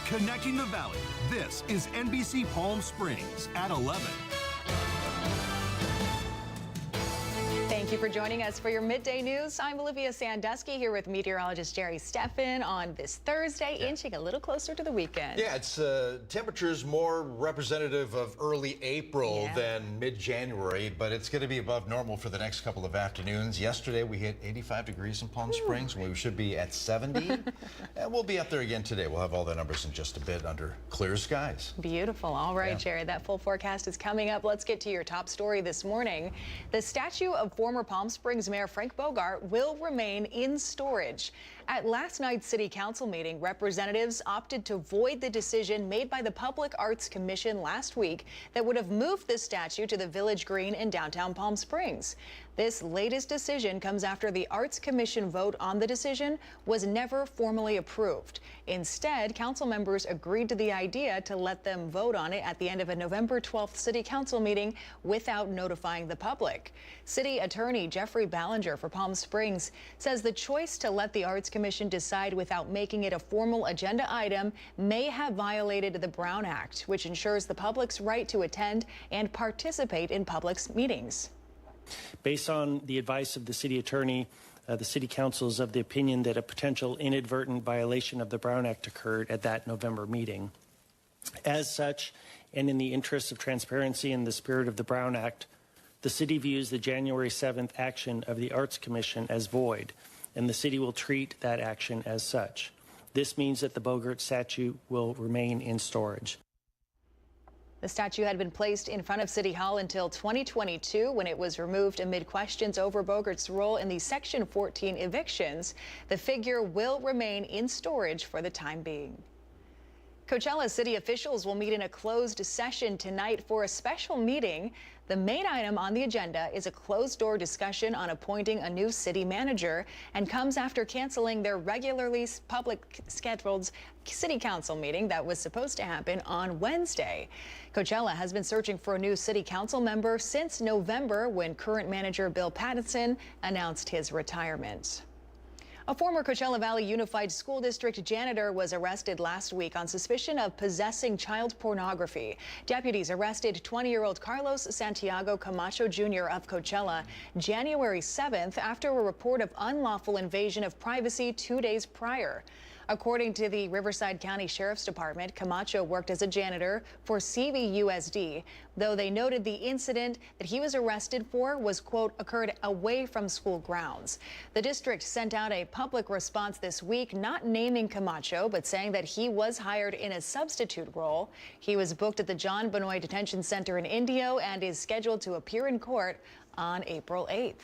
Connecting the Valley. This is NBC Palm Springs at 11. Thank you for joining us for your midday news. I'm Olivia Sandusky here with meteorologist Jerry Steffen on this Thursday, inching a little closer to the weekend. Yeah, it's temperatures more representative of early April than mid-January, but it's going to be above normal for the next couple of afternoons. Yesterday we hit 85 degrees in Palm Springs. We should be at 70, and we'll be up there again today. We'll have all the numbers in just a bit under clear skies. Beautiful. All right, Jerry, that full forecast is coming up. Let's get to your top story this morning. The statue of former Palm Springs Mayor Frank Bogert will remain in storage. At last night's City Council meeting, representatives opted to void the decision made by the Public Arts Commission last week that would have moved the statue to the Village Green in downtown Palm Springs. This latest decision comes after the Arts Commission vote on the decision was never formally approved. Instead, council members agreed to the idea to let them vote on it at the end of a November 12th City Council meeting without notifying the public. City Attorney Jeffrey Ballinger for Palm Springs says the choice to let the Arts Commission decide without making it a formal agenda item may have violated the Brown Act, which ensures the public's right to attend and participate in public meetings. Based on the advice of the city attorney, the city council is of the opinion that a potential inadvertent violation of the Brown Act occurred at that November meeting. As such, and in the interest of transparency and the spirit of the Brown Act, the city views the January 7th action of the Arts Commission as void, and the city will treat that action as such. This means that the Bogert statue will remain in storage. The statue had been placed in front of City Hall until 2022 when it was removed amid questions over Bogert's role in the Section 14 evictions. The figure will remain in storage for the time being. Coachella city officials will meet in a closed session tonight for a special meeting. The main item on the agenda is a closed-door discussion on appointing a new city manager and comes after canceling their regularly public scheduled city council meeting that was supposed to happen on Wednesday. Coachella has been searching for a new city council member since November when current manager Bill Pattinson announced his retirement. A former Coachella Valley Unified School District janitor was arrested last week on suspicion of possessing child pornography. Deputies arrested 20-year-old Carlos Santiago Camacho Jr. of Coachella January 7th after a report of unlawful invasion of privacy 2 days prior. According to the Riverside County Sheriff's Department, Camacho worked as a janitor for CVUSD, though they noted the incident that he was arrested for was, quote, occurred away from school grounds. The district sent out a public response this week, not naming Camacho, but saying that he was hired in a substitute role. He was booked at the John Benoit Detention Center in Indio and is scheduled to appear in court on April 8th.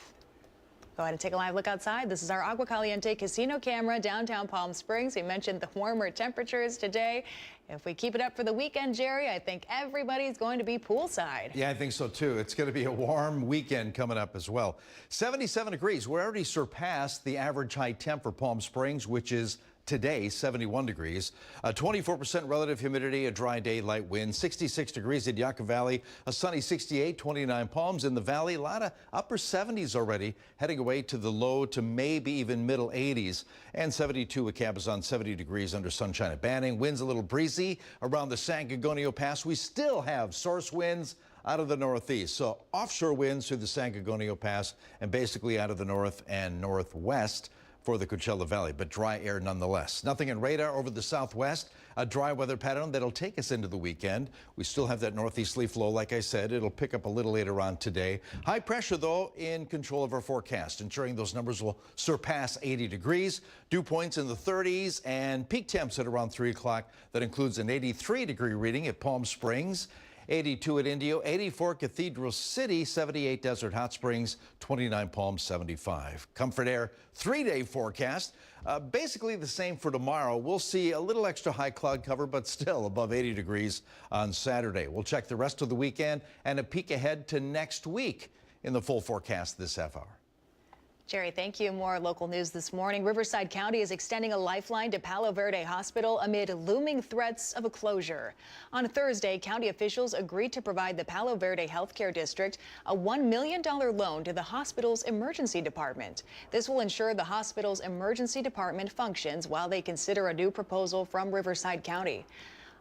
Go ahead and take a live look outside. This is our Agua Caliente casino camera downtown Palm Springs. We mentioned the warmer temperatures today. If we keep it up for the weekend, Jerry, I think everybody's going to be poolside. Yeah, I think so too. It's going to be a warm weekend coming up as well. 77 degrees. We already surpassed the average high temp for Palm Springs, which is today, 71 degrees, 24% relative humidity, a dry day, light wind, 66 degrees at Yucca Valley, a sunny 68, 29 Palms in the valley, a lot of upper 70s already, heading away to the low to maybe even middle 80s, and 72 at Cabazon, 70 degrees under sunshine at Banning. Winds a little breezy around the San Gorgonio Pass. We still have source winds out of the northeast, so offshore winds through the San Gorgonio Pass and basically out of the north and northwest for the Coachella Valley, but dry air nonetheless. Nothing in radar over the southwest, a dry weather pattern that'll take us into the weekend. We still have that northeasterly flow, like I said. It'll pick up a little later on today. High pressure, though, in control of our forecast, ensuring those numbers will surpass 80 degrees. Dew points in the 30s and peak temps at around 3 o'clock. That includes an 83-degree reading at Palm Springs, 82 at Indio, 84 Cathedral City, 78 Desert Hot Springs, 29 Palm, 75. Comfort Air 3-day forecast. Basically the same for tomorrow. We'll see a little extra high cloud cover, but still above 80 degrees on Saturday. We'll check the rest of the weekend and a peek ahead to next week in the full forecast this half hour. Jerry, thank you. More local news this morning. Riverside County is extending a lifeline to Palo Verde Hospital amid looming threats of a closure. On Thursday, county officials agreed to provide the Palo Verde Healthcare District a $1 million loan to the hospital's emergency department. This will ensure the hospital's emergency department functions while they consider a new proposal from Riverside County.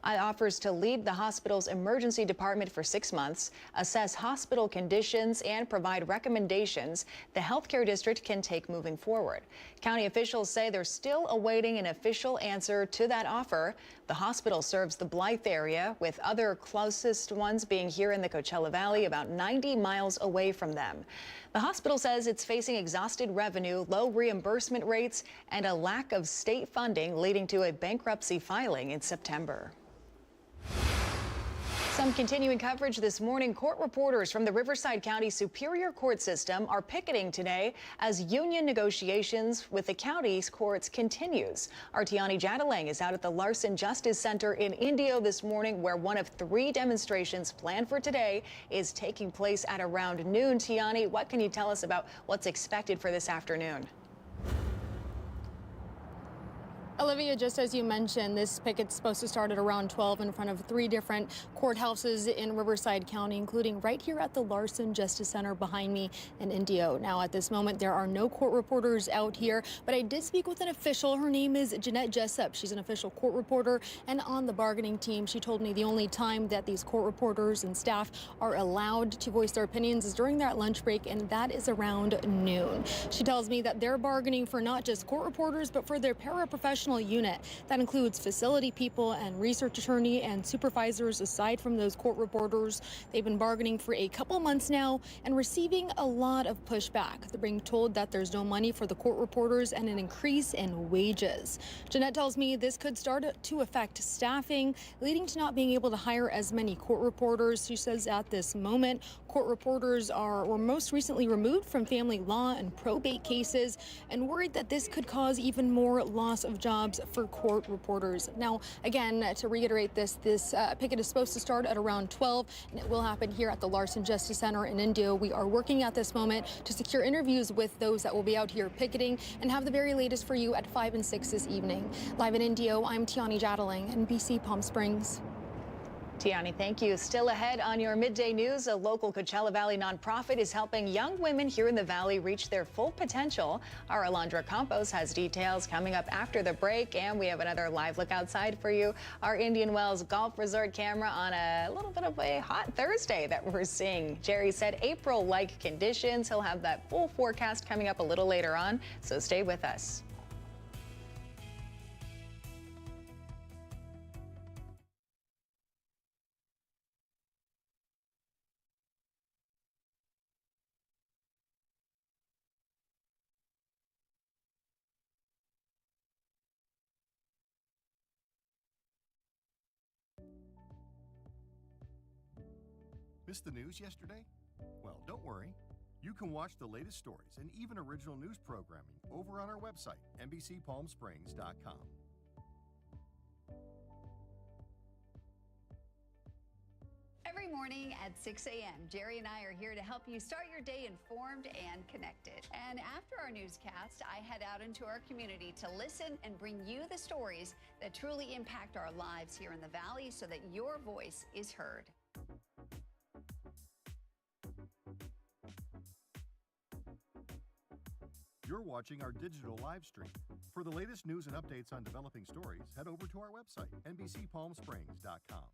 It offers to lead the hospital's emergency department for 6 months, assess hospital conditions, and provide recommendations the healthcare district can take moving forward. County officials say they're still awaiting an official answer to that offer. The hospital serves the Blythe area, with other closest ones being here in the Coachella Valley, about 90 miles away from them. The hospital says it's facing exhausted revenue, low reimbursement rates, and a lack of state funding, leading to a bankruptcy filing in September. Some continuing coverage this morning. Court reporters from the Riverside County Superior Court system are picketing today as union negotiations with the county's courts continues. Our Tiani Jadalang is out at the Larson Justice Center in Indio this morning, where one of 3 demonstrations planned for today is taking place at around noon. Tiani, what can you tell us about what's expected for this afternoon? Olivia, just as you mentioned, this picket's supposed to start at around 12 in front of 3 different courthouses in Riverside County, including right here at the Larson Justice Center behind me in Indio. Now, at this moment, there are no court reporters out here, but I did speak with an official. Her name is Jeanette Jessup. She's an official court reporter and on the bargaining team. She told me the only time that these court reporters and staff are allowed to voice their opinions is during that lunch break, and that is around noon. She tells me that they're bargaining for not just court reporters, but for their paraprofessional unit. That includes facility people and research attorney and supervisors aside from those court reporters. They've been bargaining for a couple months now and receiving a lot of pushback. They're being told that there's no money for the court reporters and an increase in wages. Jeanette tells me this could start to affect staffing, leading to not being able to hire as many court reporters. She says at this moment, court reporters were most recently removed from family law and probate cases, and worried that this could cause even more loss of jobs for court reporters. Now, again, to reiterate this picket is supposed to start at around 12, and it will happen here at the Larson Justice Center in Indio. We are working at this moment to secure interviews with those that will be out here picketing and have the very latest for you at 5 and 6 this evening. Live in Indio, I'm Tiani Jadalang, NBC Palm Springs. Tiani, thank you. Still ahead on your midday news, a local Coachella Valley nonprofit is helping young women here in the valley reach their full potential. Our Alondra Campos has details coming up after the break, and we have another live look outside for you. Our Indian Wells Golf Resort camera on a little bit of a hot Thursday that we're seeing. Jerry said April-like conditions. He'll have that full forecast coming up a little later on, so stay with us. Missed the news yesterday? Well, don't worry. You can watch the latest stories and even original news programming over on our website, NBCPalmSprings.com. Every morning at 6 a.m., Jerry and I are here to help you start your day informed and connected. And after our newscast, I head out into our community to listen and bring you the stories that truly impact our lives here in the Valley so that your voice is heard. You're watching our digital live stream. For the latest news and updates on developing stories, head over to our website, NBCPalmSprings.com.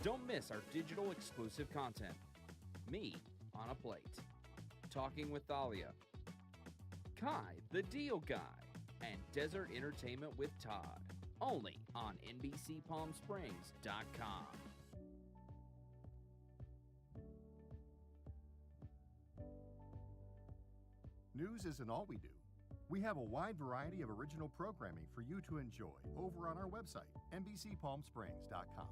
Don't miss our digital exclusive content. Me on a Plate, Talking with Thalia, Kai the Deal Guy, and Desert Entertainment with Todd. Only on NBCPalmSprings.com. News isn't all we do. We have a wide variety of original programming for you to enjoy over on our website, NBCPalmSprings.com.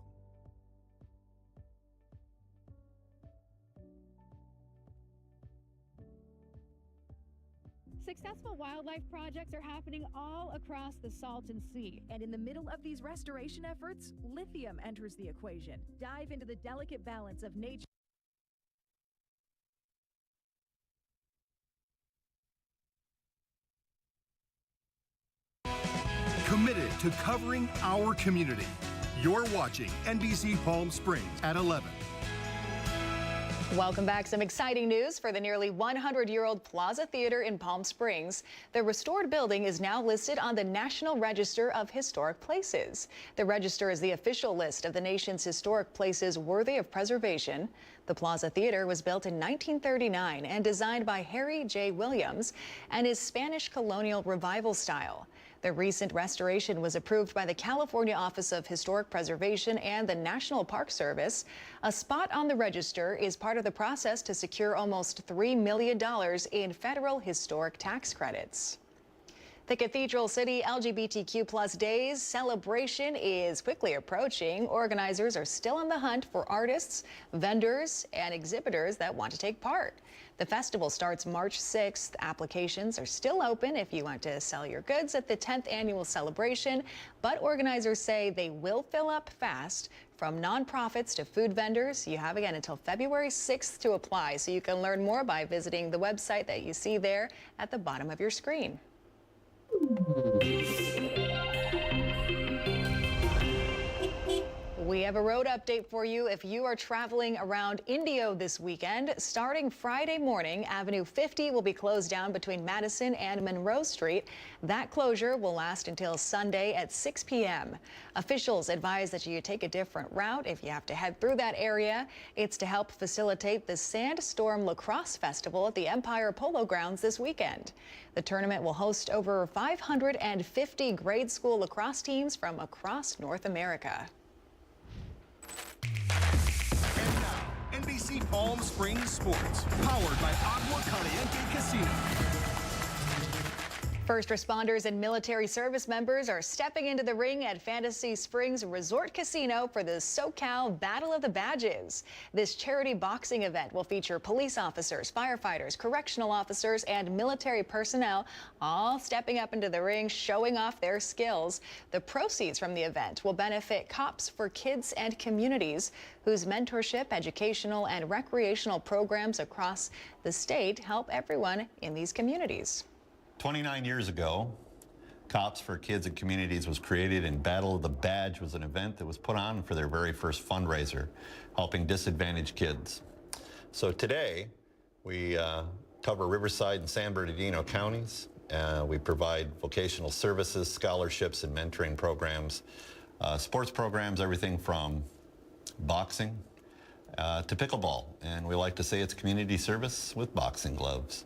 Successful wildlife projects are happening all across the Salton Sea. And in the middle of these restoration efforts, lithium enters the equation. Dive into the delicate balance of nature. Committed to covering our community. You're watching NBC Palm Springs at 11. Welcome back. Some exciting news for the nearly 100-year-old Plaza Theater in Palm Springs. The restored building is now listed on the National Register of Historic Places. The register is the official list of the nation's historic places worthy of preservation. The Plaza Theater was built in 1939 and designed by Harry J. Williams and is Spanish colonial revival style. The recent restoration was approved by the California Office of Historic Preservation and the National Park Service. A spot on the register is part of the process to secure almost $3 million in federal historic tax credits. The Cathedral City LGBTQ+ Days celebration is quickly approaching. Organizers are still on the hunt for artists, vendors, and exhibitors that want to take part. The festival starts March 6th. Applications are still open if you want to sell your goods at the 10th annual celebration, but organizers say they will fill up fast. From nonprofits to food vendors, you have again until February 6th to apply, so you can learn more by visiting the website that you see there at the bottom of your screen. We have a road update for you if you are traveling around Indio this weekend. Starting Friday morning, Avenue 50 will be closed down between Madison and Monroe Street. That closure will last until Sunday at 6 p.m. Officials advise that you take a different route if you have to head through that area. It's to help facilitate the Sandstorm Lacrosse Festival at the Empire Polo Grounds this weekend. The tournament will host over 550 grade school lacrosse teams from across North America. And now, NBC Palm Springs Sports, powered by Agua Caliente Casino. First responders and military service members are stepping into the ring at Fantasy Springs Resort Casino for the SoCal Battle of the Badges. This charity boxing event will feature police officers, firefighters, correctional officers, and military personnel all stepping up into the ring, showing off their skills. The proceeds from the event will benefit Cops for Kids and Communities, whose mentorship, educational, and recreational programs across the state help everyone in these communities. 29 years ago, Cops for Kids and Communities was created, and Battle of the Badge was an event that was put on for their very first fundraiser, helping disadvantaged kids. So today, we cover Riverside and San Bernardino counties. We provide vocational services, scholarships, and mentoring programs, sports programs, everything from boxing to pickleball. And we like to say it's community service with boxing gloves.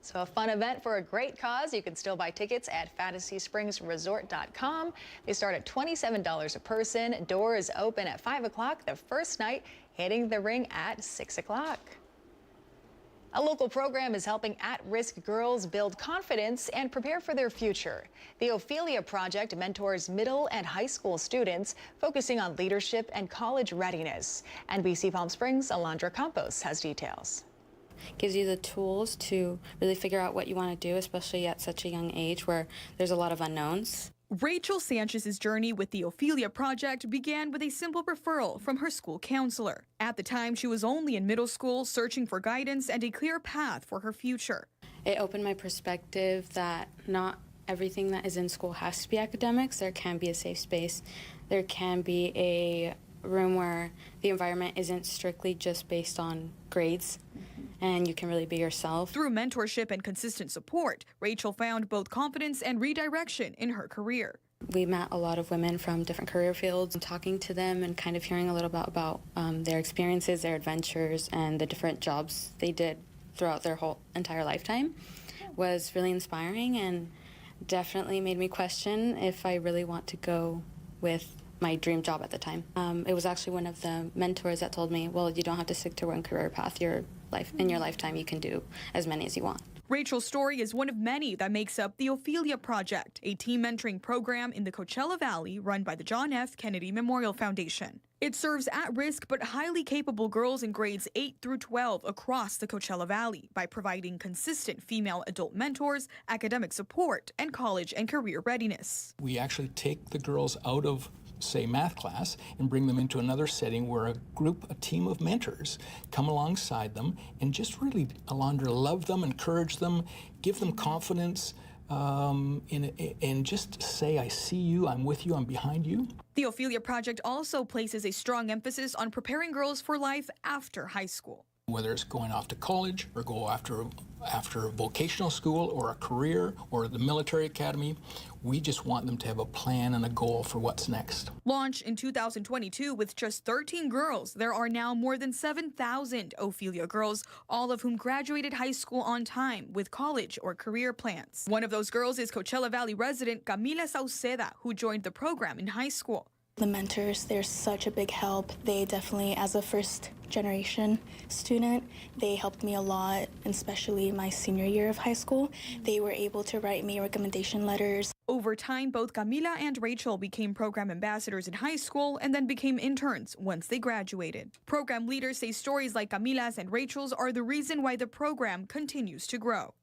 So a fun event for a great cause. You can still buy tickets at fantasyspringsresort.com. They start at $27 a person. Doors open at 5 o'clock the first night, hitting the ring at 6 o'clock. A local program is helping at-risk girls build confidence and prepare for their future. The Ophelia Project mentors middle and high school students, focusing on leadership and college readiness. NBC Palm Springs' Alondra Campos has details. Gives you the tools to really figure out what you want to do, especially at such a young age where there's a lot of unknowns. Rachel Sanchez's journey with the Ophelia Project began with a simple referral from her school counselor. At the time, she was only in middle school, searching for guidance and a clear path for her future. It opened my perspective that not everything that is in school has to be academics. There can be a safe space. There can be a room where the environment isn't strictly just based on grades, and you can really be yourself. Through mentorship and consistent support, Rachel found both confidence and redirection in her career. We met a lot of women from different career fields, and talking to them and kind of hearing a little bit about their experiences, their adventures, and the different jobs they did throughout their whole entire lifetime was really inspiring and definitely made me question if I really want to go with my dream job at the time. It was actually one of the mentors that told me, well, you don't have to stick to one career path. In your lifetime, you can do as many as you want. Rachel's story is one of many that makes up the Ophelia Project, a team mentoring program in the Coachella Valley run by the John F. Kennedy Memorial Foundation. It serves at-risk but highly capable girls in grades 8 through 12 across the Coachella Valley by providing consistent female adult mentors, academic support, and college and career readiness. We actually take the girls out of, say, math class and bring them into another setting where a team of mentors come alongside them and just really allow them to love them, encourage them, give them confidence, and just say, I see you, I'm with you, I'm behind you. The Ophelia Project also places a strong emphasis on preparing girls for life after high school. Whether it's going off to college or go after vocational school or a career or the military academy, we just want them to have a plan and a goal for what's next. Launched in 2022 with just 13 girls, there are now more than 7,000 Ophelia girls, all of whom graduated high school on time with college or career plans. One of those girls is Coachella Valley resident Camila Sauceda, who joined the program in high school. The mentors, they're such a big help. They definitely, as a first generation student, they helped me a lot, especially my senior year of high school. They were able to write me recommendation letters. Over time, both Camila and Rachel became program ambassadors in high school and then became interns once they graduated. Program leaders say stories like Camila's and Rachel's are the reason why the program continues to grow.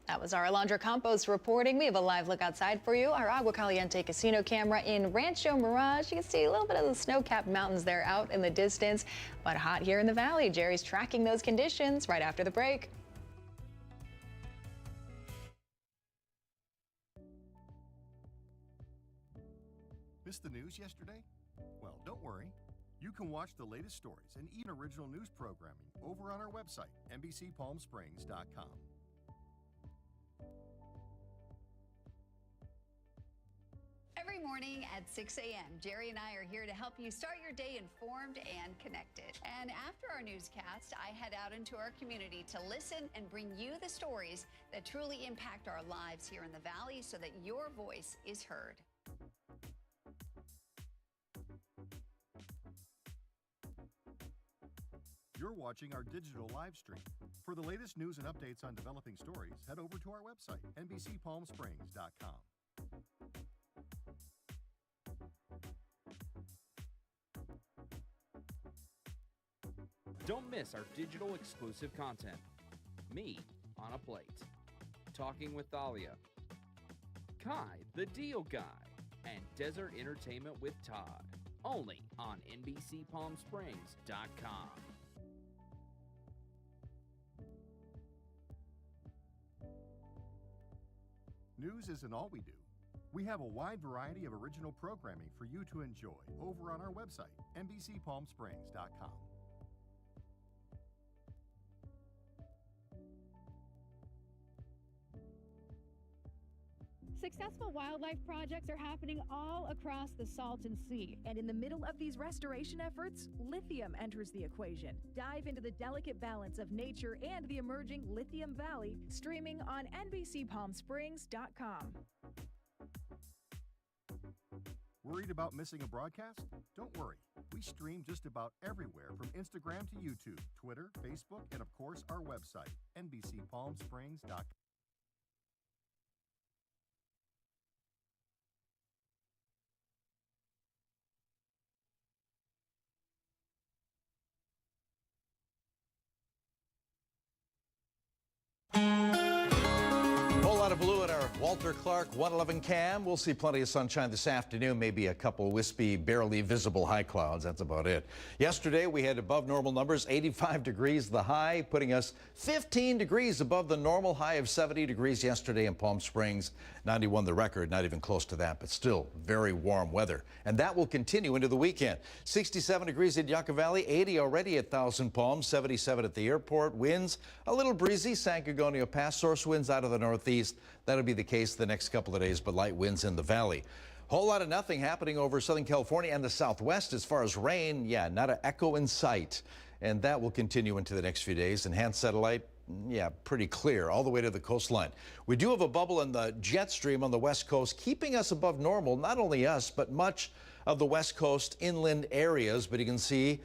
That was our Alondra Campos reporting. We have a live look outside for you. Our Agua Caliente casino camera in Rancho Mirage. You can see a little bit of the snow-capped mountains there out in the distance, but hot here in the valley. Jerry's tracking those conditions right after the break. Missed the news yesterday? Well, don't worry. You can watch the latest stories and even original news programming over on our website, NBCPalmSprings.com. Every morning at 6 a.m., Jerry and I are here to help you start your day informed and connected. And after our newscast, I head out into our community to listen and bring you the stories that truly impact our lives here in the Valley so that your voice is heard. You're watching our digital live stream. For the latest news and updates on developing stories, head over to our website, NBCPalmSprings.com. Don't miss our digital exclusive content. Me on a Plate, Talking with Thalia, Kai the Deal Guy, and Desert Entertainment with Todd. Only on NBCPalmSprings.com. News isn't all we do. We have a wide variety of original programming for you to enjoy over on our website, NBCPalmSprings.com. Successful wildlife projects are happening all across the Salton Sea. And in the middle of these restoration efforts, lithium enters the equation. Dive into the delicate balance of nature and the emerging Lithium Valley, streaming on NBCPalmSprings.com. Worried about missing a broadcast? Don't worry. We stream just about everywhere from Instagram to YouTube, Twitter, Facebook, and of course our website, NBCPalmSprings.com. Whole lot of blue at our Walter Clark 111 cam. We'll see plenty of sunshine this afternoon, maybe a couple wispy, barely visible high clouds. That's about it. Yesterday, we had above normal numbers, 85 degrees the high, putting us 15 degrees above the normal high of 70 degrees yesterday in Palm Springs. 91 the record, not even close to that, but still very warm weather. And that will continue into the weekend. 67 degrees in Yucca Valley, 80 already at Thousand Palms, 77 at the airport. Winds a little breezy, San Gorgonio Pass, source winds out of the northeast. That'll be the case the next couple of days, but light winds in the valley. Whole lot of nothing happening over Southern California and the Southwest as far as rain. Yeah, not an echo in sight. And that will continue into the next few days. Enhanced satellite, yeah, pretty clear all the way to the coastline. We do have a bubble in the jet stream on the west coast, keeping us above normal, not only us, but much of the west coast inland areas. But you can see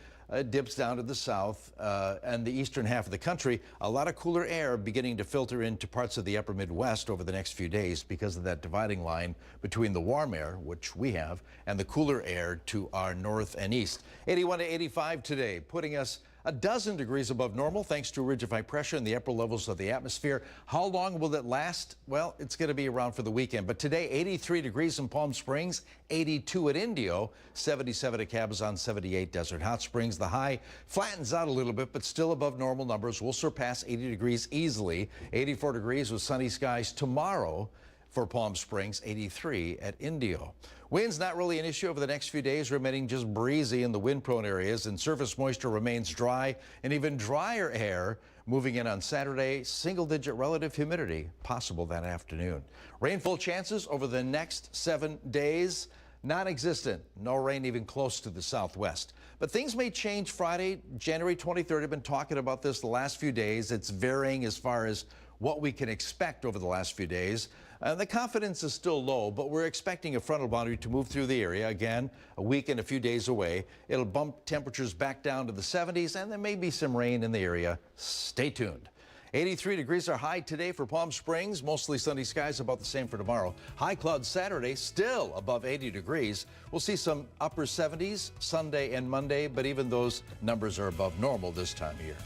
dips down to the south and the eastern half of the country. A lot of cooler air beginning to filter into parts of the upper Midwest over the next few days because of that dividing line between the warm air, which we have, and the cooler air to our north and east. 81 to 85 today, putting us a dozen degrees above normal thanks to a ridge of high pressure in the upper levels of the atmosphere. How long will it last? Well, it's going to be around for the weekend. But today, 83 degrees in Palm Springs, 82 at Indio, 77 at Cabazon, 78 Desert Hot Springs. The high flattens out a little bit, but still above normal numbers. We'll surpass 80 degrees easily. 84 degrees with sunny skies tomorrow for Palm Springs, 83 at Indio. Wind's not really an issue over the next few days, remaining just breezy in the wind-prone areas, and surface moisture remains dry, and even drier air moving in on Saturday. Single-digit relative humidity possible that afternoon. Rainfall chances over the next 7 days, non-existent. No rain even close to the southwest. But things may change Friday, January 23rd. I've been talking about this the last few days. It's varying as far as what we can expect over the last few days. The confidence is still low, but we're expecting a frontal boundary to move through the area. Again, a week and a few days away. It'll bump temperatures back down to the 70s, and there may be some rain in the area. Stay tuned. 83 degrees are high today for Palm Springs. Mostly sunny skies, about the same for tomorrow. High clouds Saturday, still above 80 degrees. We'll see some upper 70s Sunday and Monday, but even those numbers are above normal this time of year.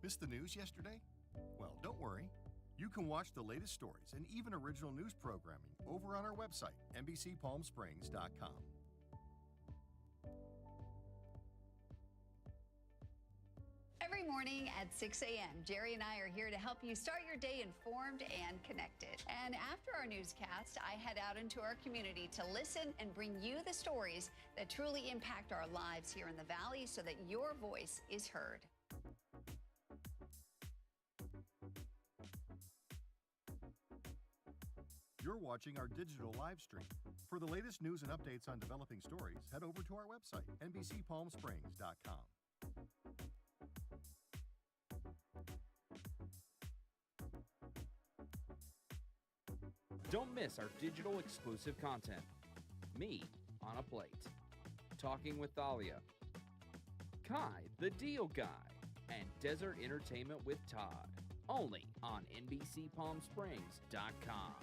Missed the news yesterday? Well, don't worry. You can watch the latest stories and even original news programming over on our website, NBCPalmSprings.com. Every morning at 6 a.m., Jerry and I are here to help you start your day informed and connected. And after our newscast, I head out into our community to listen and bring you the stories that truly impact our lives here in the Valley so that your voice is heard. You're watching our digital live stream. For the latest news and updates on developing stories, head over to our website, NBCPalmSprings.com. Don't miss our digital exclusive content. Me on a Plate, Talking with Thalia, Kai the Deal Guy, and Desert Entertainment with Todd. Only on NBCPalmSprings.com.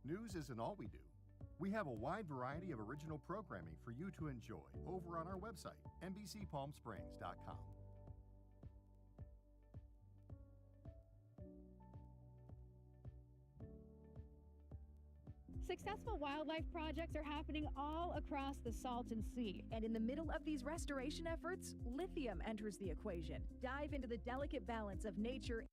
News isn't all we do. We have a wide variety of original programming for you to enjoy over on our website, NBCPalmSprings.com. Successful wildlife projects are happening all across the Salton Sea. And in the middle of these restoration efforts, lithium enters the equation. Dive into the delicate balance of nature.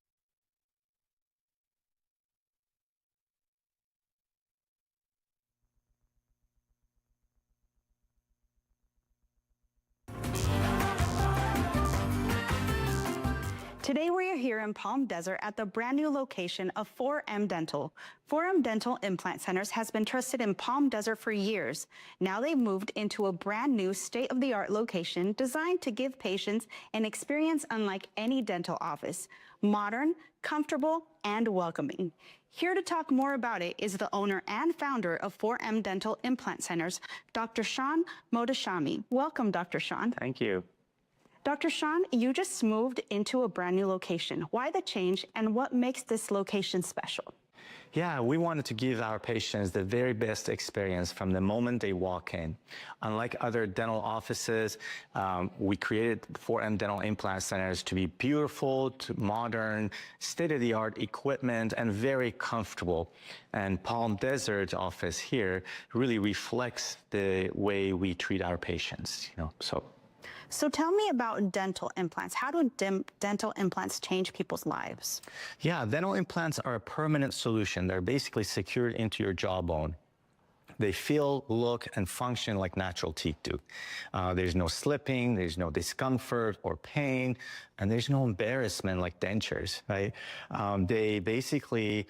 Today we are here in Palm Desert at the brand new location of 4M Dental. 4M Dental Implant Centers has been trusted in Palm Desert for years. Now they've moved into a brand new state-of-the-art location designed to give patients an experience unlike any dental office. Modern, comfortable, and welcoming. Here to talk more about it is the owner and founder of 4M Dental Implant Centers, Dr. Sean Modashami. Welcome, Dr. Sean. Thank you. Dr. Sean, you just moved into a brand new location. Why the change, and what makes this location special? Yeah, we wanted to give our patients the very best experience from the moment they walk in. Unlike other dental offices, we created 4M Dental Implant Centers to be beautiful, to modern, state-of-the-art equipment, and very comfortable. And Palm Desert office here really reflects the way we treat our patients. So tell me about dental implants. How do dental implants change people's lives? Yeah, dental implants are a permanent solution. They're basically secured into your jawbone. They feel, look, and function like natural teeth do. There's no slipping, there's no discomfort or pain, and there's no embarrassment like dentures, right? They basically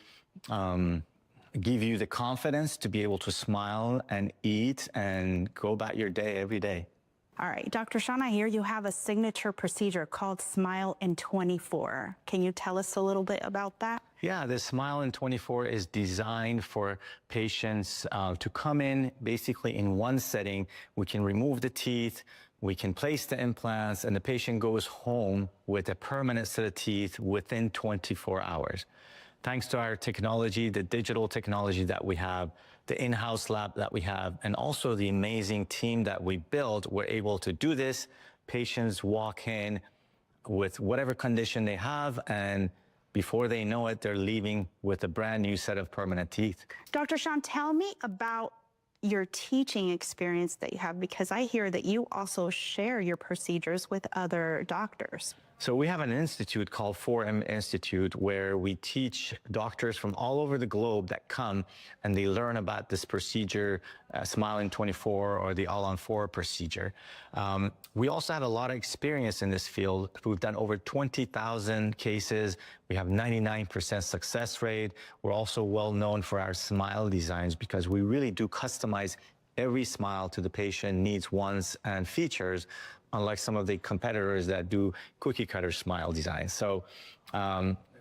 give you the confidence to be able to smile and eat and go about your day every day. All right, Dr. Sean, I hear you have a signature procedure called Smile in 24. Can you tell us a little bit about that? Yeah, the Smile in 24 is designed for patients to come in basically in one setting. We can remove the teeth, we can place the implants, and the patient goes home with a permanent set of teeth within 24 hours. Thanks to our technology, the digital technology that we have, the in-house lab that we have, and also the amazing team that we built, we're able to do this. Patients walk in with whatever condition they have, and before they know it, they're leaving with a brand new set of permanent teeth. Dr. Sean, tell me about your teaching experience that you have, because I hear that you also share your procedures with other doctors. So we have an institute called 4M Institute where we teach doctors from all over the globe that come and they learn about this procedure, Smile in 24 or the All-on-4 procedure. We also have a lot of experience in this field. We've done over 20,000 cases. We have 99% success rate. We're also well known for our smile designs because we really do customize every smile to the patient needs, wants, and features, unlike some of the competitors that do cookie cutter smile designs. So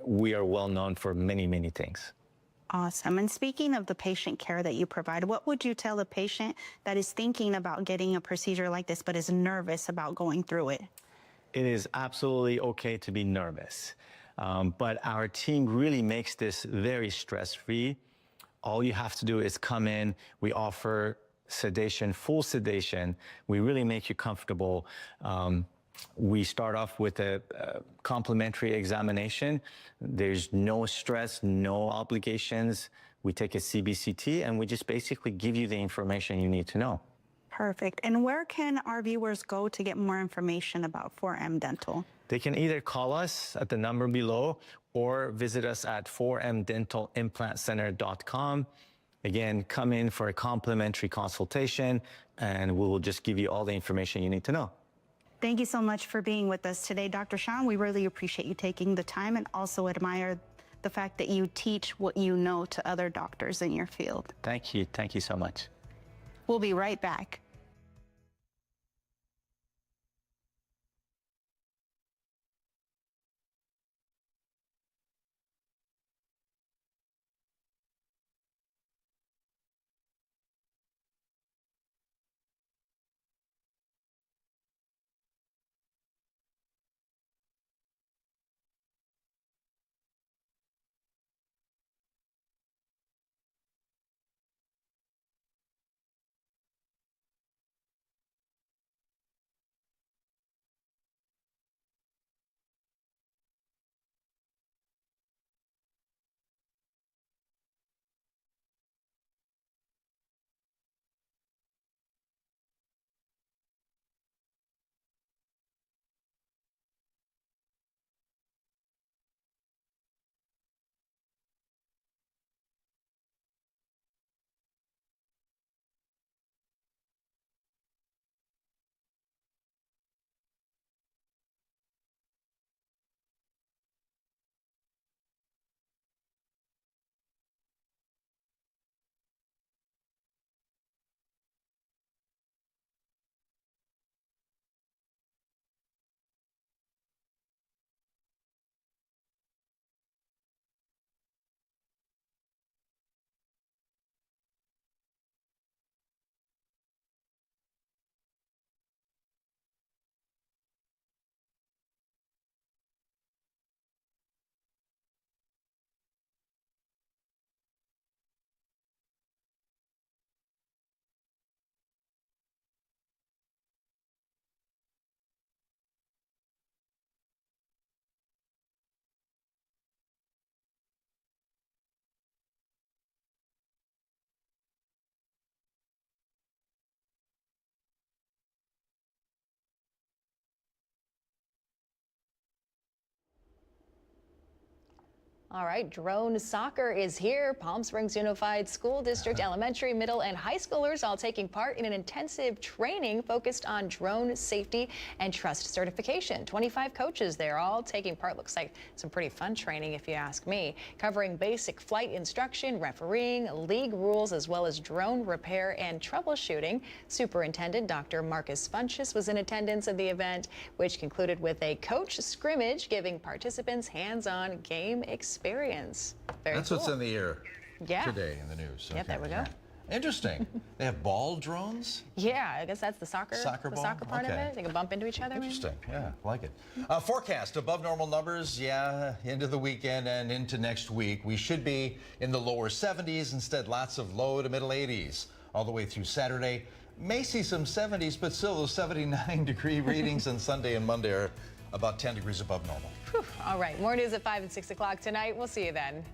we are well known for many, many things. Awesome. And speaking of the patient care that you provide, what would you tell a patient that is thinking about getting a procedure like this but is nervous about going through it? It is absolutely okay to be nervous, but our team really makes this very stress-free. All you have to do is come in. We offer sedation, full sedation. We really make you comfortable. We start off with a complimentary examination. There's no stress, no obligations. We take a CBCT and we just basically give you the information you need to know. Perfect. And where can our viewers go to get more information about 4M Dental? They can either call us at the number below or visit us at 4mdentalimplantcenter.com. Again, come in for a complimentary consultation and we will just give you all the information you need to know. Thank you so much for being with us today, Dr. Sean. We really appreciate you taking the time and also admire the fact that you teach what you know to other doctors in your field. Thank you. Thank you so much. We'll be right back. All right, drone soccer is here. Palm Springs Unified School District elementary, middle, and high schoolers all taking part in an intensive training focused on drone safety and trust certification. 25 coaches there all taking part. Looks like some pretty fun training if you ask me. Covering basic flight instruction, refereeing, league rules, as well as drone repair and troubleshooting. Superintendent Dr. Marcus Funchess was in attendance of the event, which concluded with a coach scrimmage, giving participants hands-on game experience. Very That's cool. what's in the air Yeah. today in the news. Yep, there we go. Interesting. They have ball drones? Yeah, I guess that's the soccer Soccer ball? soccer part of Okay. it. They can bump into each other. maybe? Interesting. Yeah, like it. Forecast above normal numbers. Yeah, into the weekend and into next week. We should be in the lower 70s. Instead, lots of low to middle 80s all the way through Saturday. May see some 70s, but still those 79-degree readings on Sunday and Monday are about 10 degrees above normal. Whew. All right, more news at 5 and 6 o'clock tonight. We'll see you then.